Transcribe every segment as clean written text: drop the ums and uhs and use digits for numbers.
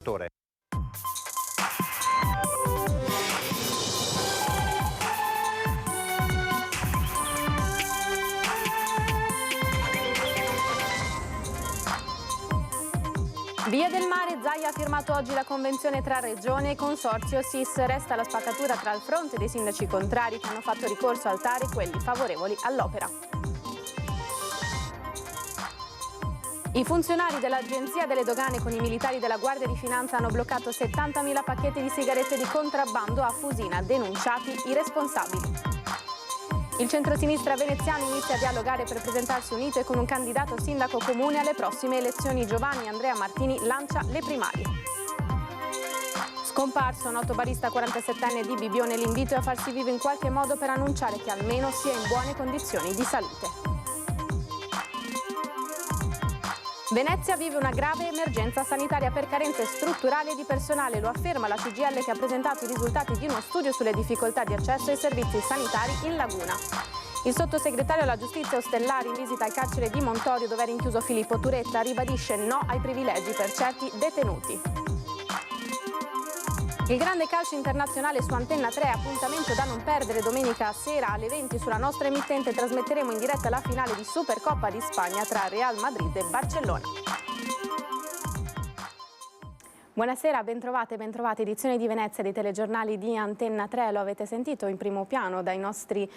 Via del Mare, Zaia ha firmato oggi la convenzione tra Regione e Consorzio SIS. Resta la spaccatura tra il fronte dei sindaci contrari che hanno fatto ricorso al TAR e quelli favorevoli all'opera. I funzionari dell'Agenzia delle Dogane con i militari della Guardia di Finanza hanno bloccato 70.000 pacchetti di sigarette di contrabbando a Fusina, denunciati i responsabili. Il centrosinistra veneziano inizia a dialogare per presentarsi unito e con un candidato sindaco comune alle prossime elezioni. Giovanni Andrea Martini lancia le primarie. Scomparso noto barista 47enne di Bibione, l'invito è a farsi vivo in qualche modo per annunciare che almeno sia in buone condizioni di salute. Venezia vive una grave emergenza sanitaria per carenze strutturali e di personale, lo afferma la CGIL che ha presentato i risultati di uno studio sulle difficoltà di accesso ai servizi sanitari in Laguna. Il sottosegretario alla giustizia Ostellari in visita al carcere di Montorio dove è rinchiuso Filippo Turetta ribadisce no ai privilegi per certi detenuti. Il grande calcio internazionale su Antenna 3, appuntamento da non perdere domenica sera alle 20 sulla nostra emittente. Trasmetteremo in diretta la finale di Supercoppa di Spagna tra Real Madrid e Barcellona. Buonasera, bentrovate, bentrovati. Edizione di Venezia dei telegiornali di Antenna 3, lo avete sentito in primo piano dai nostri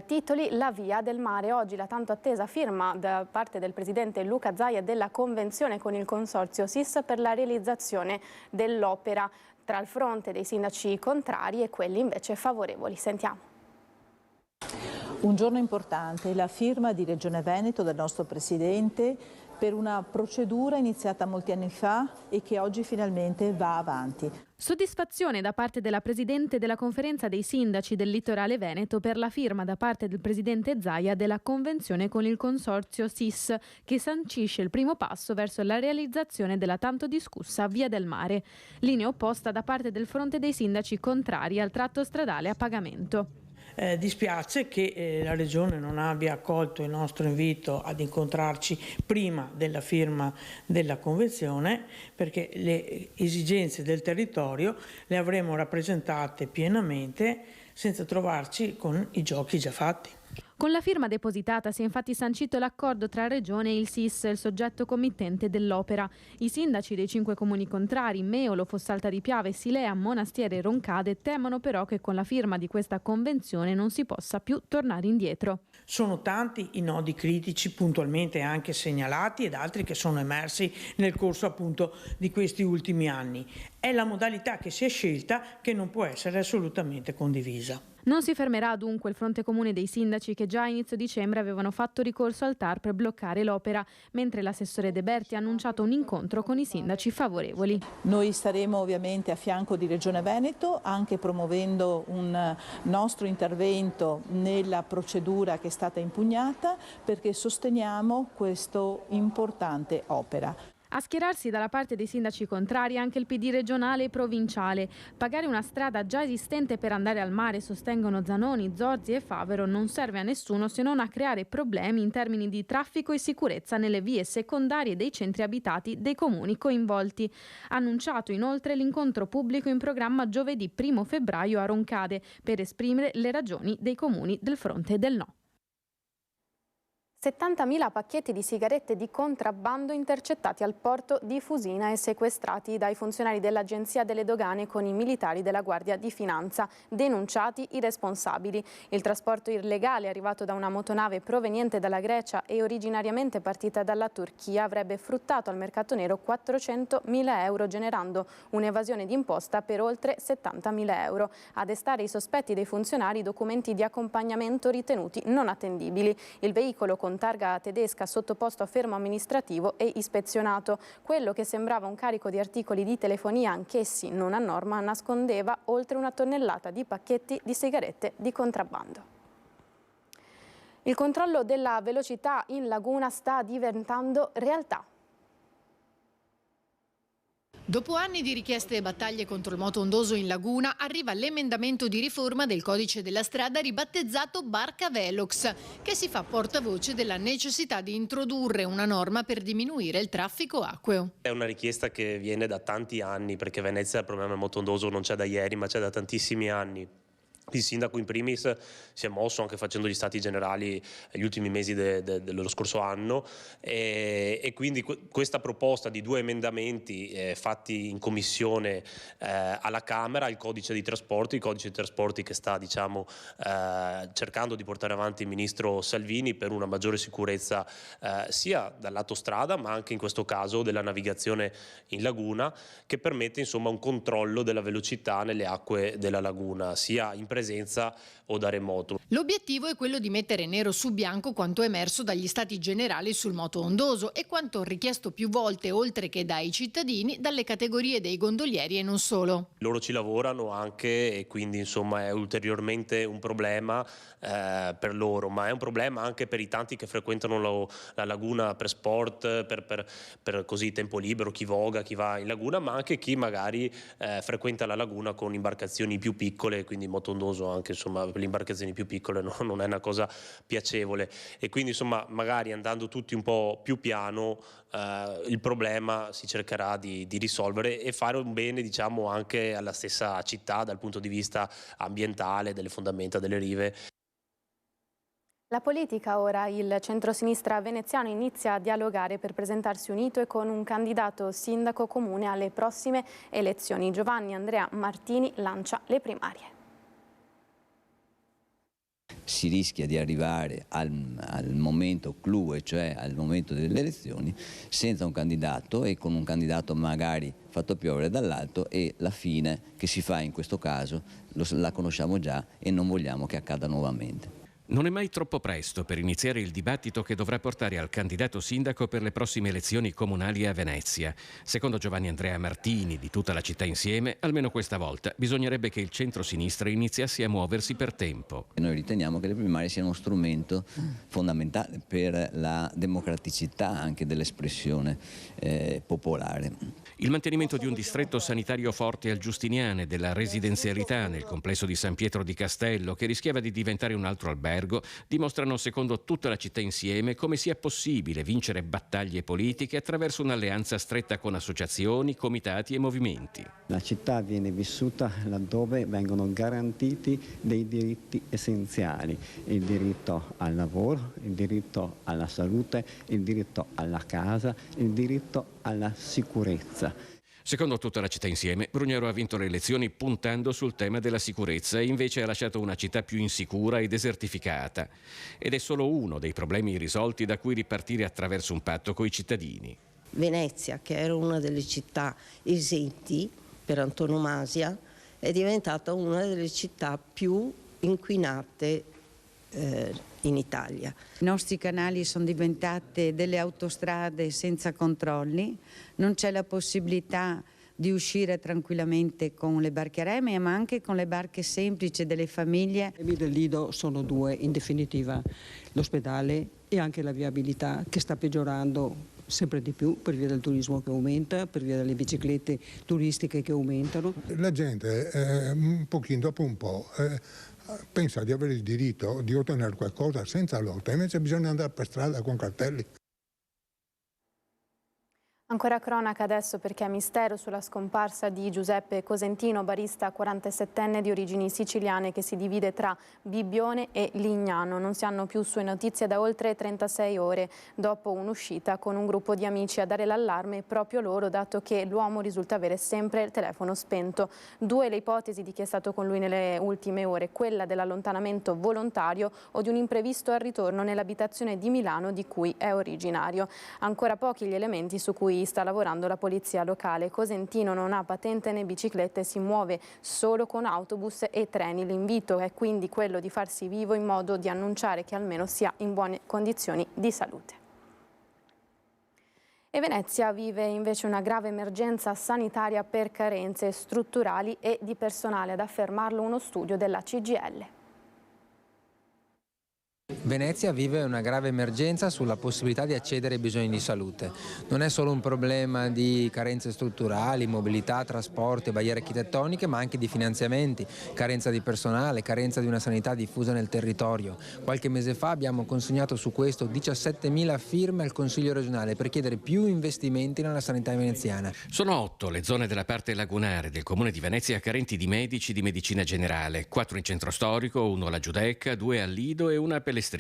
titoli, la Via del Mare. Oggi la tanto attesa firma da parte del presidente Luca Zaia della convenzione con il consorzio SIS per la realizzazione dell'opera tra il fronte dei sindaci contrari e quelli invece favorevoli. Sentiamo. Un giorno importante, la firma di Regione Veneto del nostro Presidente per una procedura iniziata molti anni fa e che oggi finalmente va avanti. Soddisfazione da parte della Presidente della Conferenza dei Sindaci del Litorale Veneto per la firma da parte del Presidente Zaia della convenzione con il Consorzio SIS che sancisce il primo passo verso la realizzazione della tanto discussa Via del Mare. Linea opposta da parte del fronte dei sindaci contrari al tratto stradale a pagamento. Dispiace che la Regione non abbia accolto il nostro invito ad incontrarci prima della firma della Convenzione, perché le esigenze del territorio le avremmo rappresentate pienamente senza trovarci con i giochi già fatti. Con la firma depositata si è infatti sancito l'accordo tra Regione e il SIS, il soggetto committente dell'opera. I sindaci dei 5 comuni contrari, Meolo, Fossalta di Piave, Silea, Monastiere e Roncade, temono però che con la firma di questa convenzione non si possa più tornare indietro. Sono tanti i nodi critici puntualmente anche segnalati ed altri che sono emersi nel corso appunto di questi ultimi anni. È la modalità che si è scelta che non può essere assolutamente condivisa. Non si fermerà dunque il fronte comune dei sindaci che già a inizio dicembre avevano fatto ricorso al TAR per bloccare l'opera, mentre l'assessore De Berti ha annunciato un incontro con i sindaci favorevoli. Noi staremo ovviamente a fianco di Regione Veneto, anche promuovendo un nostro intervento nella procedura che è stata impugnata, perché sosteniamo questa importante opera. A schierarsi dalla parte dei sindaci contrari anche il PD regionale e provinciale. Pagare una strada già esistente per andare al mare, sostengono Zanoni, Zorzi e Favero, non serve a nessuno se non a creare problemi in termini di traffico e sicurezza nelle vie secondarie dei centri abitati dei comuni coinvolti. Annunciato inoltre l'incontro pubblico in programma giovedì 1 febbraio a Roncade per esprimere le ragioni dei comuni del fronte del no. 70.000 pacchetti di sigarette di contrabbando intercettati al porto di Fusina e sequestrati dai funzionari dell'Agenzia delle Dogane con i militari della Guardia di Finanza, denunciati i responsabili. Il trasporto illegale arrivato da una motonave proveniente dalla Grecia e originariamente partita dalla Turchia avrebbe fruttato al mercato nero 400.000 euro, generando un'evasione d'imposta per oltre 70.000 euro. A destare i sospetti dei funzionari documenti di accompagnamento ritenuti non attendibili. Il veicolo con targa tedesca sottoposto a fermo amministrativo e ispezionato. Quello che sembrava un carico di articoli di telefonia, anch'essi non a norma, nascondeva oltre 1 tonnellata di pacchetti di sigarette di contrabbando. Il controllo della velocità in Laguna sta diventando realtà. Dopo anni di richieste e battaglie contro il moto ondoso in laguna, arriva l'emendamento di riforma del codice della strada ribattezzato Barca Velox, che si fa portavoce della necessità di introdurre una norma per diminuire il traffico acqueo. È una richiesta che viene da tanti anni, perché a Venezia il problema del moto ondoso non c'è da ieri, ma c'è da tantissimi anni. Il sindaco in primis si è mosso anche facendo gli stati generali negli ultimi mesi dello scorso anno e quindi questa proposta di 2 emendamenti fatti in commissione alla Camera, il codice di trasporti che sta cercando di portare avanti il ministro Salvini per una maggiore sicurezza sia dal lato strada ma anche in questo caso della navigazione in laguna, che permette insomma un controllo della velocità nelle acque della laguna, sia in presenza o da remoto. L'obiettivo è quello di mettere nero su bianco quanto emerso dagli stati generali sul moto ondoso e quanto richiesto più volte, oltre che dai cittadini, dalle categorie dei gondolieri e non solo. Loro ci lavorano anche e quindi insomma è ulteriormente un problema per loro, ma è un problema anche per i tanti che frequentano la laguna per sport, per così tempo libero, chi voga, chi va in laguna, ma anche chi magari frequenta la laguna con imbarcazioni più piccole, quindi moto ondoso anche insomma per le imbarcazioni più piccole non è una cosa piacevole e quindi insomma magari andando tutti un po' più piano il problema si cercherà di risolvere e fare un bene diciamo anche alla stessa città dal punto di vista ambientale, delle fondamenta delle rive. La politica ora, il centrosinistra veneziano inizia a dialogare per presentarsi unito e con un candidato sindaco comune alle prossime elezioni. Giovanni Andrea Martini lancia le primarie. Si rischia di arrivare al momento clou, cioè al momento delle elezioni, senza un candidato e con un candidato magari fatto piovere dall'alto, e la fine che si fa in questo caso la conosciamo già e non vogliamo che accada nuovamente. Non è mai troppo presto per iniziare il dibattito che dovrà portare al candidato sindaco per le prossime elezioni comunali a Venezia. Secondo Giovanni Andrea Martini, di Tutta la città insieme, almeno questa volta bisognerebbe che il centro-sinistra iniziasse a muoversi per tempo. Noi riteniamo che le primarie siano uno strumento fondamentale per la democraticità anche dell'espressione popolare. Il mantenimento di un distretto sanitario forte al Giustiniane, della residenzialità nel complesso di San Pietro di Castello, che rischiava di diventare un altro albergo, dimostrano secondo Tutta la città insieme come sia possibile vincere battaglie politiche attraverso un'alleanza stretta con associazioni, comitati e movimenti. La città viene vissuta laddove vengono garantiti dei diritti essenziali, il diritto al lavoro, il diritto alla salute, il diritto alla casa, il diritto alla sicurezza. Secondo Tutta la città insieme, Brugnero ha vinto le elezioni puntando sul tema della sicurezza e invece ha lasciato una città più insicura e desertificata. Ed è solo uno dei problemi irrisolti da cui ripartire attraverso un patto coi cittadini. Venezia, che era una delle città esenti per antonomasia, è diventata una delle città più inquinate in Italia. I nostri canali sono diventate delle autostrade senza controlli, non c'è la possibilità di uscire tranquillamente con le barche a remi, ma anche con le barche semplici delle famiglie. I temi del Lido sono 2, in definitiva l'ospedale e anche la viabilità, che sta peggiorando sempre di più per via del turismo che aumenta, per via delle biciclette turistiche che aumentano. La gente un pochino dopo un po' pensa di avere il diritto di ottenere qualcosa senza lotta, invece bisogna andare per strada con cartelli. Ancora cronaca adesso, perché è mistero sulla scomparsa di Giuseppe Cosentino, barista 47enne di origini siciliane che si divide tra Bibbione e Lignano. Non si hanno più sue notizie da oltre 36 ore dopo un'uscita con un gruppo di amici a dare l'allarme proprio loro, dato che l'uomo risulta avere sempre il telefono spento. 2 le ipotesi di chi è stato con lui nelle ultime ore, quella dell'allontanamento volontario o di un imprevisto al ritorno nell'abitazione di Milano di cui è originario. Ancora pochi gli elementi su cui sta lavorando la polizia locale. Cosentino non ha patente né biciclette, si muove solo con autobus e treni. L'invito è quindi quello di farsi vivo in modo di annunciare che almeno sia in buone condizioni di salute. E Venezia vive invece una grave emergenza sanitaria per carenze strutturali e di personale, ad affermarlo uno studio della CGIL. Venezia vive una grave emergenza sulla possibilità di accedere ai bisogni di salute. Non è solo un problema di carenze strutturali, mobilità, trasporti, barriere architettoniche, ma anche di finanziamenti, carenza di personale, carenza di una sanità diffusa nel territorio. Qualche mese fa abbiamo consegnato su questo 17.000 firme al Consiglio regionale per chiedere più investimenti nella sanità veneziana. Sono 8 le zone della parte lagunare del comune di Venezia carenti di medici di medicina generale, 4 in centro storico, 1 alla Giudecca, 2 al Lido e 1 a Pellestrina.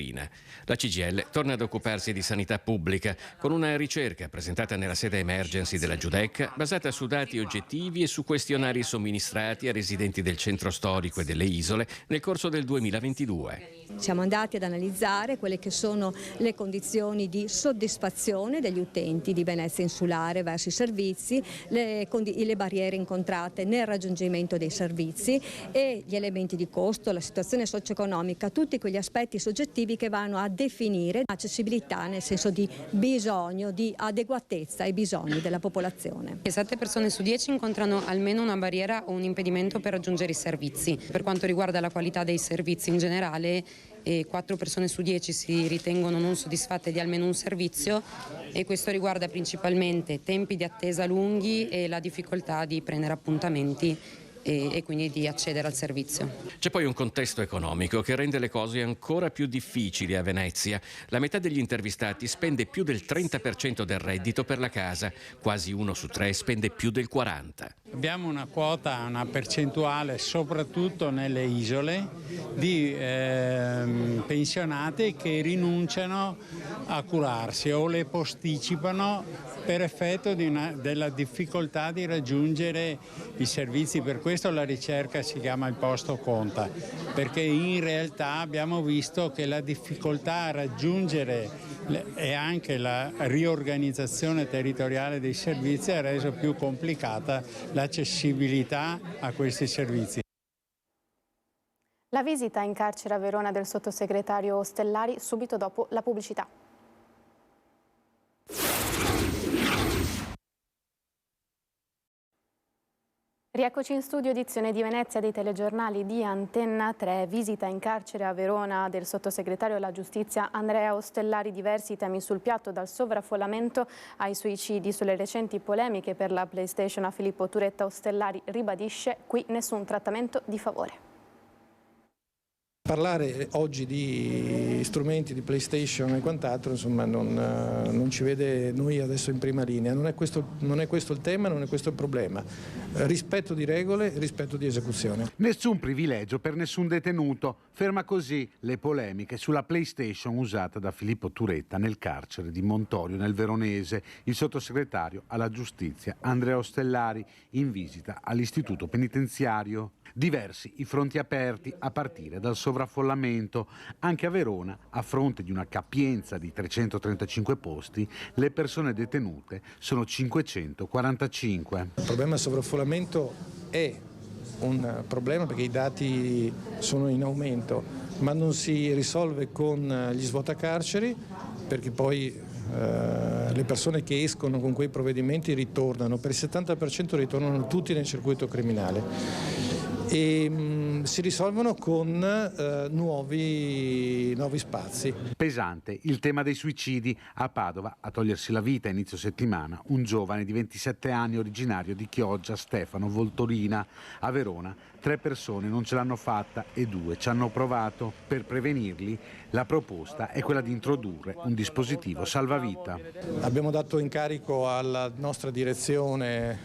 La CGIL torna ad occuparsi di sanità pubblica con una ricerca presentata nella sede emergency della Giudecca basata su dati oggettivi e su questionari somministrati a residenti del centro storico e delle isole nel corso del 2022. Siamo andati ad analizzare quelle che sono le condizioni di soddisfazione degli utenti di Venezia Insulare verso i servizi, le barriere incontrate nel raggiungimento dei servizi e gli elementi di costo, la situazione socio-economica, tutti quegli aspetti soggettivi che vanno a definire accessibilità nel senso di bisogno, di adeguatezza ai bisogni della popolazione. 7 persone su 10 incontrano almeno una barriera o un impedimento per raggiungere i servizi. Per quanto riguarda la qualità dei servizi in generale, 4 persone su 10 si ritengono non soddisfatte di almeno un servizio e questo riguarda principalmente tempi di attesa lunghi e la difficoltà di prendere appuntamenti e quindi di accedere al servizio. C'è poi un contesto economico che rende le cose ancora più difficili a Venezia. La metà degli intervistati spende più del 30% del reddito per la casa, quasi 1 su 3 spende più del 40%. Abbiamo una quota, una percentuale, soprattutto nelle isole, di pensionati che rinunciano a curarsi o le posticipano per effetto della difficoltà di raggiungere i servizi. Per questo la ricerca si chiama Il posto conta, perché in realtà abbiamo visto che la difficoltà a raggiungere e anche la riorganizzazione territoriale dei servizi ha reso più complicata l'accessibilità a questi servizi. La visita in carcere a Verona del sottosegretario Ostellari subito dopo la pubblicità. Rieccoci in studio, edizione di Venezia dei telegiornali di Antenna 3, visita in carcere a Verona del sottosegretario alla giustizia Andrea Ostellari, diversi temi sul piatto, dal sovraffollamento ai suicidi. Sulle recenti polemiche per la PlayStation a Filippo Turetta, Ostellari ribadisce: qui nessun trattamento di favore. Parlare oggi di strumenti di PlayStation e quant'altro, insomma, non ci vede noi adesso in prima linea. Non è questo il tema, non è questo il problema. Rispetto di regole, rispetto di esecuzione. Nessun privilegio per nessun detenuto. Ferma così le polemiche sulla PlayStation usata da Filippo Turetta nel carcere di Montorio, nel Veronese. Il sottosegretario alla giustizia Andrea Ostellari in visita all'istituto penitenziario. Diversi i fronti aperti a partire dal sovraffollamento. Anche a Verona, a fronte di una capienza di 335 posti, le persone detenute sono 545. Il problema del sovraffollamento è un problema perché i dati sono in aumento, ma non si risolve con gli svuotacarceri, perché poi le persone che escono con quei provvedimenti ritornano, per il 70% ritornano tutti nel circuito criminale. E si risolvono con nuovi spazi. Pesante il tema dei suicidi. A Padova, a togliersi la vita a inizio settimana, un giovane di 27 anni originario di Chioggia, Stefano Voltorina. A Verona 3 persone non ce l'hanno fatta e 2 ci hanno provato. Per prevenirli la proposta è quella di introdurre un dispositivo salvavita. Abbiamo dato incarico alla nostra direzione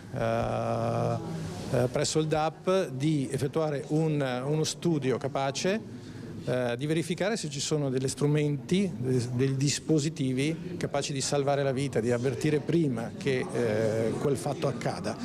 presso il DAP di effettuare uno studio capace di verificare se ci sono degli strumenti, dei dispositivi capaci di salvare la vita, di avvertire prima che quel fatto accada.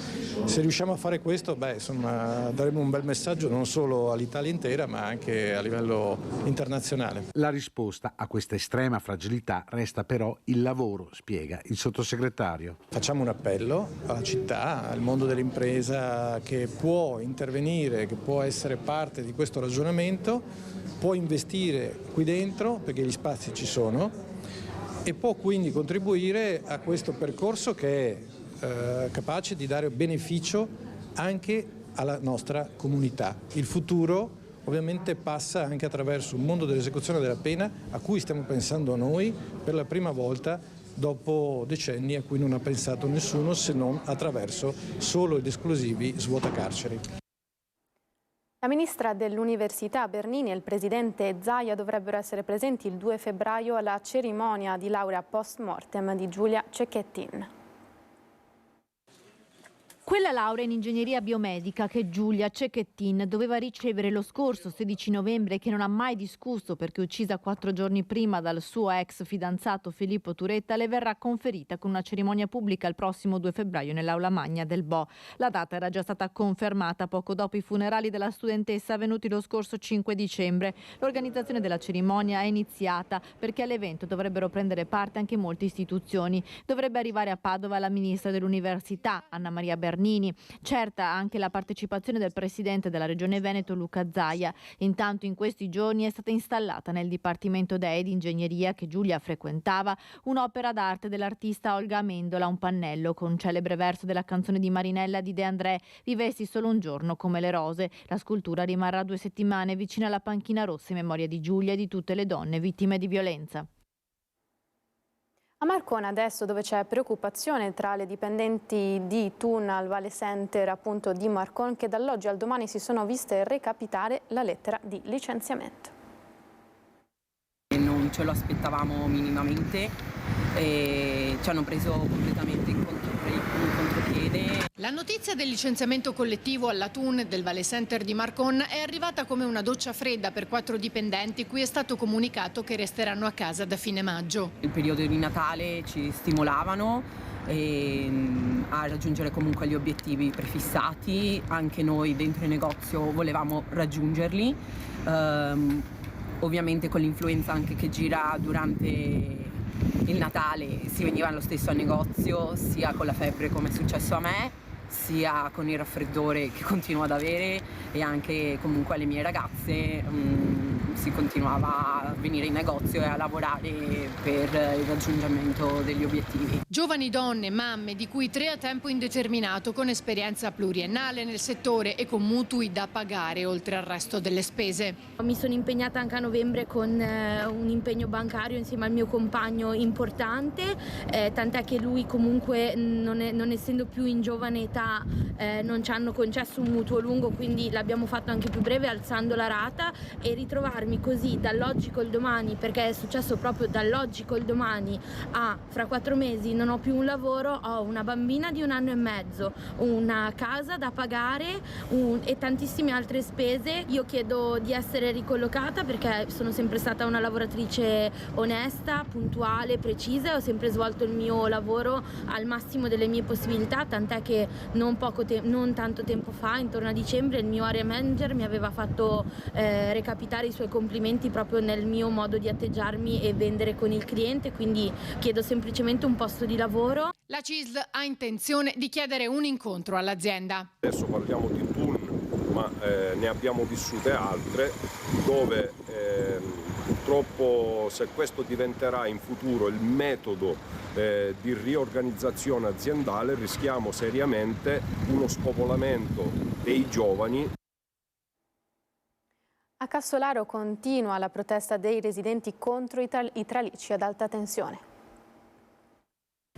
Se riusciamo a fare questo, insomma, daremo un bel messaggio non solo all'Italia intera, ma anche a livello internazionale. La risposta a questa estrema fragilità resta però il lavoro, spiega il sottosegretario. Facciamo un appello alla città, al mondo dell'impresa, che può intervenire, che può essere parte di questo ragionamento, può investire qui dentro perché gli spazi ci sono e può quindi contribuire a questo percorso che è capace di dare beneficio anche alla nostra comunità. Il futuro ovviamente passa anche attraverso un mondo dell'esecuzione della pena a cui stiamo pensando noi per la prima volta dopo decenni a cui non ha pensato nessuno, se non attraverso solo ed esclusivi svuotacarceri. La ministra dell'Università Bernini e il presidente Zaia dovrebbero essere presenti il 2 febbraio alla cerimonia di laurea post mortem di Giulia Cecchettin. Quella laurea in ingegneria biomedica che Giulia Cecchettin doveva ricevere lo scorso 16 novembre, che non ha mai discusso perché uccisa 4 giorni prima dal suo ex fidanzato Filippo Turetta, le verrà conferita con una cerimonia pubblica il prossimo 2 febbraio nell'aula magna del Bo. La data era già stata confermata poco dopo i funerali della studentessa avvenuti lo scorso 5 dicembre. L'organizzazione della cerimonia è iniziata perché all'evento dovrebbero prendere parte anche molte istituzioni. Dovrebbe arrivare a Padova la ministra dell'Università, Anna Maria Bernini. Certa anche la partecipazione del presidente della Regione Veneto, Luca Zaia. Intanto in questi giorni è stata installata nel Dipartimento DEI di Ingegneria che Giulia frequentava un'opera d'arte dell'artista Olga Amendola, un pannello con un celebre verso della canzone di Marinella di De André, vivessi solo un giorno come le rose. La scultura rimarrà 2 settimane vicino alla panchina rossa in memoria di Giulia e di tutte le donne vittime di violenza. A Marcona adesso, dove c'è preoccupazione tra le dipendenti di Tunnal Vale Center appunto di Marcon, che dall'oggi al domani si sono viste recapitare la lettera di licenziamento. Non ce lo aspettavamo minimamente e ci hanno preso completamente in contropiede. La notizia del licenziamento collettivo alla TUN del Vale Center di Marcon è arrivata come una doccia fredda per 4 dipendenti cui è stato comunicato che resteranno a casa da fine maggio. Il periodo di Natale ci stimolavano a raggiungere comunque gli obiettivi prefissati, anche noi dentro il negozio volevamo raggiungerli, ovviamente con l'influenza anche che gira durante il Natale si veniva lo stesso al negozio, sia con la febbre come è successo a me, sia con il raffreddore che continuo ad avere e anche comunque alle mie ragazze si continuava a venire in negozio e a lavorare per il raggiungimento degli obiettivi. Giovani donne, mamme, di cui 3 a tempo indeterminato, con esperienza pluriennale nel settore e con mutui da pagare oltre al resto delle spese. Mi sono impegnata anche a novembre con un impegno bancario insieme al mio compagno importante, tant'è che lui comunque non essendo più in giovane età non ci hanno concesso un mutuo lungo, quindi l'abbiamo fatto anche più breve alzando la rata, e ritrovarmi così dall'oggi col domani, perché è successo proprio dall'oggi col domani a fra 4 mesi non ho più un lavoro, ho una bambina di 1 anno e mezzo, una casa da pagare e tantissime altre spese. Io chiedo di essere ricollocata perché sono sempre stata una lavoratrice onesta, puntuale, precisa e ho sempre svolto il mio lavoro al massimo delle mie possibilità, tant'è che non tanto tempo fa, intorno a dicembre, il mio area manager mi aveva fatto recapitare i suoi complimenti proprio nel mio modo di atteggiarmi e vendere con il cliente, quindi chiedo semplicemente un posto di lavoro. La CISL ha intenzione di chiedere un incontro all'azienda. Adesso parliamo di TUN, ma ne abbiamo vissute altre dove purtroppo, se questo diventerà in futuro il metodo di riorganizzazione aziendale, rischiamo seriamente uno spopolamento dei giovani. A Cassolaro continua la protesta dei residenti contro i tralicci ad alta tensione.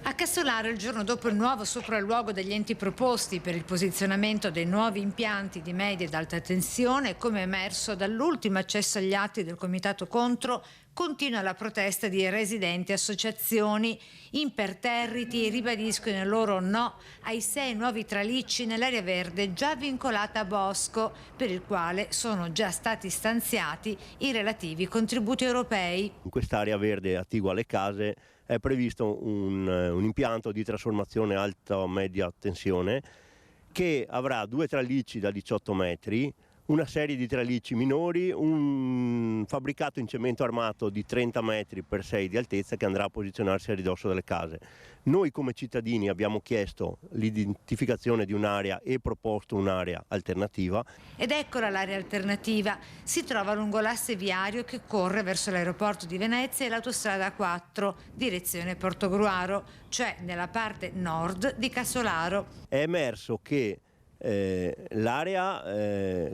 A Cassolaro, il giorno dopo il nuovo sopralluogo degli enti proposti per il posizionamento dei nuovi impianti di media ed alta tensione, come emerso dall'ultimo accesso agli atti del Comitato Contro, continua la protesta di residenti e associazioni. Imperterriti ribadiscono il loro no ai 6 nuovi tralicci nell'area verde già vincolata a bosco, per il quale sono già stati stanziati i relativi contributi europei. In quest'area verde attigua alle case è previsto un impianto di trasformazione alta-media tensione che avrà 2 tralicci da 18 metri, una serie di tralicci minori, un fabbricato in cemento armato di 30 metri per 6 di altezza che andrà a posizionarsi a ridosso delle case. Noi come cittadini abbiamo chiesto l'identificazione di un'area e proposto un'area alternativa. Ed eccola l'area alternativa. Si trova lungo l'asse viario che corre verso l'aeroporto di Venezia e l'autostrada 4, direzione Portogruaro, cioè nella parte nord di Cassolaro. È emerso che l'area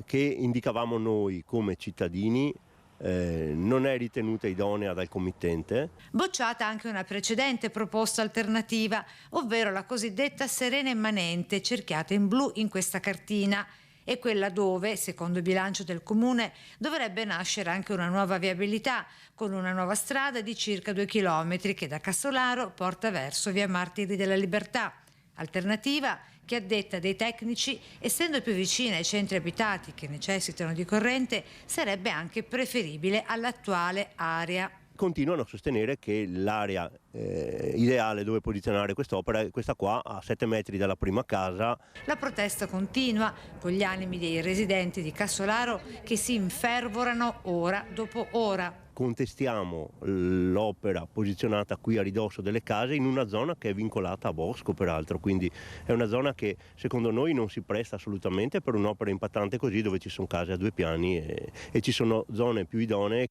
che indicavamo noi come cittadini non è ritenuta idonea dal committente. Bocciata anche una precedente proposta alternativa, ovvero la cosiddetta Serena immanente, cerchiata in blu in questa cartina. È quella dove, secondo il bilancio del comune, dovrebbe nascere anche una nuova viabilità, con una nuova strada di circa 2 chilometri che da Cassolaro porta verso via Martiri della Libertà. Alternativa che, a detta dei tecnici, essendo più vicina ai centri abitati che necessitano di corrente, sarebbe anche preferibile all'attuale area. Continuano a sostenere che l'area ideale dove posizionare quest'opera è questa qua, a 7 metri dalla prima casa. La protesta continua, con gli animi dei residenti di Cassolaro che si infervorano ora dopo ora. Contestiamo l'opera posizionata qui a ridosso delle case in una zona che è vincolata a bosco, peraltro, quindi è una zona che secondo noi non si presta assolutamente per un'opera impattante così, dove ci sono case a 2 piani e ci sono zone più idonee.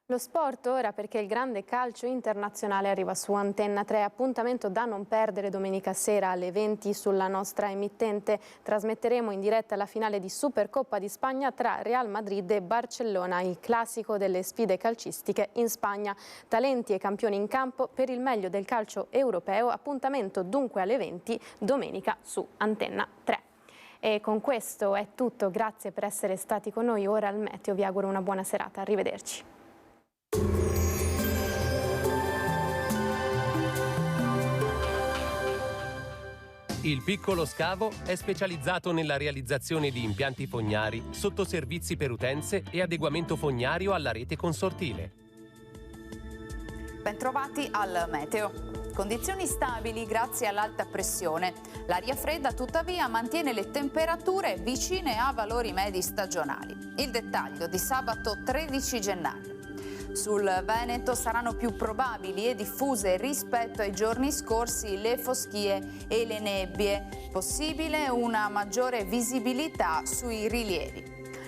Lo sport ora, perché il grande calcio internazionale arriva su Antenna 3, appuntamento da non perdere domenica sera alle 20 sulla nostra emittente. Trasmetteremo in diretta la finale di Supercoppa di Spagna tra Real Madrid e Barcellona, il classico delle sfide calcistiche in Spagna. Talenti e campioni in campo per il meglio del calcio europeo, appuntamento dunque alle 20 domenica su Antenna 3. E con questo è tutto, grazie per essere stati con noi. Ora al meteo vi auguro una buona serata, arrivederci. Il Piccolo Scavo è specializzato nella realizzazione di impianti fognari, sottoservizi per utenze e adeguamento fognario alla rete consortile. Bentrovati al meteo. Condizioni stabili grazie all'alta pressione. L'aria fredda tuttavia mantiene le temperature vicine a valori medi stagionali. Il dettaglio di sabato 13 gennaio. Sul Veneto saranno più probabili e diffuse rispetto ai giorni scorsi le foschie e le nebbie. Possibile una maggiore visibilità sui rilievi.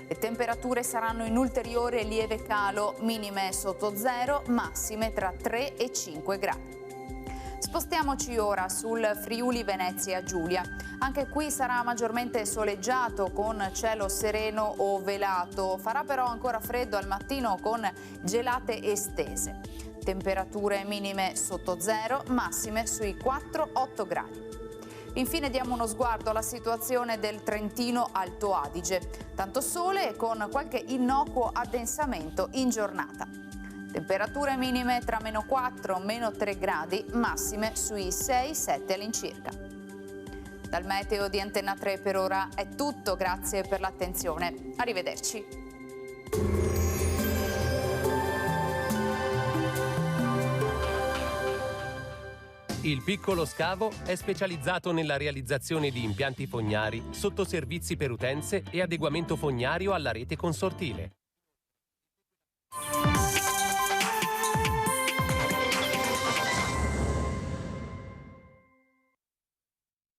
Le temperature saranno in ulteriore lieve calo, minime sotto zero, massime tra 3 e 5 gradi. Spostiamoci ora sul Friuli Venezia Giulia. Anche qui sarà maggiormente soleggiato con cielo sereno o velato. Farà però ancora freddo al mattino con gelate estese. Temperature minime sotto zero, massime sui 4-8 gradi. Infine diamo uno sguardo alla situazione del Trentino Alto Adige. Tanto sole con qualche innocuo addensamento in giornata. Temperature minime tra -4 e -3 gradi, massime sui 6-7 all'incirca. Dal meteo di Antenna 3 per ora è tutto, grazie per l'attenzione. Arrivederci. Il Piccolo Scavo è specializzato nella realizzazione di impianti fognari, sottoservizi per utenze e adeguamento fognario alla rete consortile.